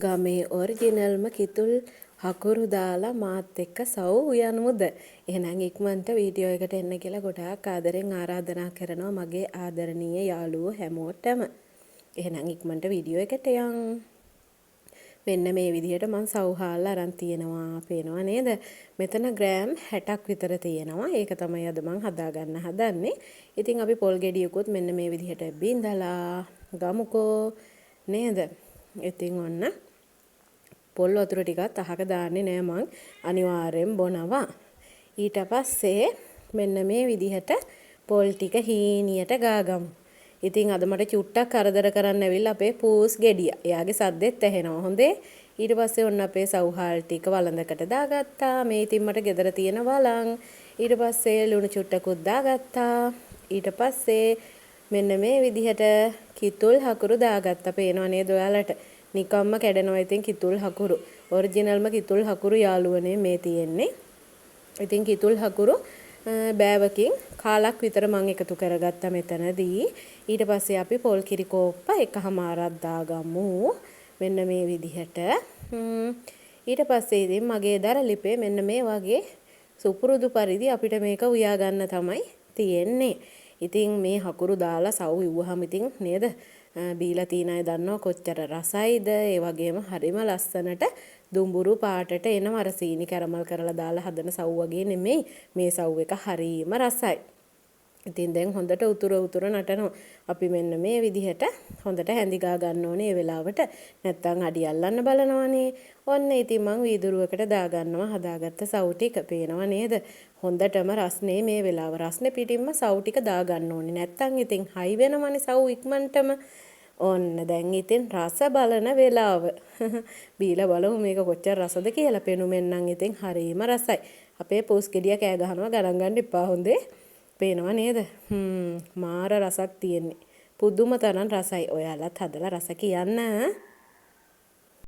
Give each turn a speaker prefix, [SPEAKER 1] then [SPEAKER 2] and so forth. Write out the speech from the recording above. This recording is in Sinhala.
[SPEAKER 1] ගමේ ඔරිජිනල්ම කිතුල් හකුරු දාලා මාත් එක්ක සව් උයන්මුද. එහෙනම් ඉක්මනට වීඩියෝ එකට එන්න කියලා ගොඩාක් ආදරෙන් ආරාධනා කරනවා මගේ ආදරණීය යාළුවෝ හැමෝටම. එහෙනම් ඉක්මනට වීඩියෝ එකට යන්. මෙන්න මේ විදිහට මම සව් හාල්ලා අරන් තියෙනවා. පේනවා නේද? මෙතන ග්‍රෑම් 60ක් විතර තියෙනවා. ඒක තමයි අද මම හදාගන්න හදන්නේ. ඉතින් අපි පොල් ගෙඩියකුත් මෙන්න මේ විදිහට බින්දලා ගමුකෝ නේද? ඉතින් ඔන්න පොල් වතුර ටිකත් අහක දාන්නේ නෑ මං අනිවාර්යෙන් බොනවා. ඊට පස්සේ මෙන්න මේ විදිහට පොල් ටික හීනියට ගාගමු. ඉතින් අද මට චුට්ටක් කරදර කරන්න ඇවිල්ලා අපේ පූස් ගෙඩියා. එයාගේ සද්දෙත් ඇහෙනවා හොඳේ. ඊට පස්සේ ඔන්න අපේ සව්හාල් ටික වළඳකට දාගත්තා. මේ ඉතින් මට ගෙදර තියෙන වළං. ඊට පස්සේ ලුණු චුට්ටකුත් දාගත්තා. ඊට පස්සේ මෙන්න මේ විදිහට කිතුල් හකුරු දාගත්තා. පේනවා නේද ඔයාලට? නිකම්ම කැඩෙනවා ඉතින් කිතුල් හකුරු. ඔරිජිනල්ම කිතුල් හකුරු යාළුවනේ මේ තියෙන්නේ. ඉතින් කිතුල් හකුරු බෑවකින් කාලක් විතර මම එකතු කරගත්තා මෙතනදී. ඊට පස්සේ අපි පොල් කිරි කෝප්ප එකහමාරක් දාගමු. මෙන්න මේ විදිහට. ඊට පස්සේ ඉතින් මගේ දර ලිපේ මෙන්න මේ වගේ සුපුරුදු පරිදි අපිට මේක උයා ගන්න තමයි තියෙන්නේ. ඉතින් මේ හකුරු දාලා සව් ඉව්වහම ඉතින් නේද? බීලා තියන අය දන්නවා කොච්චර රසයිද. ඒ වගේම හරිම ලස්සනට දුඹුරු පාටට එනවා. අර සීනි කැරමල් කරලා දාලා හදන සව් වගේ නෙමෙයි. මේ සව් එක හරිම රසයි. ඉතින් දැන් හොඳට උතුර නටනවා. අපි මෙන්න මේ විදිහට හොඳට හැඳි ගා ගන්න ඕනේ මේ වෙලාවට. නැත්තම් අඩි අල්ලන්න බලනවනේ. ඔන්න ඉතින් මං වීදුරුවකට දා ගන්නවා හදාගත්ත සව් ටික. පේනව නේද? හොඳටම රස්නේ මේ වෙලාව. රස්නේ පිටින්ම සව් ටික දා ගන්න ඕනේ. නැත්තම් ඉතින් හයි වෙනවනේ සව් ඉක්මනටම. ඔන්න දැන් ඉතින් රස බලන වෙලාව. බීලා බලමු මේක කොච්චර රසද කියලා. පෙනුමෙන් නම් ඉතින් හරිම රසයි. අපේ පූස් ගෙඩිය කෑ ගහනවා ගණන් ගන්න එපා හොඳේ. පේනවා නේද? මාර රසක් තියෙන්නේ. පුදුම තරම් රසයි. ඔයාලත් හදලා රස කියන්න.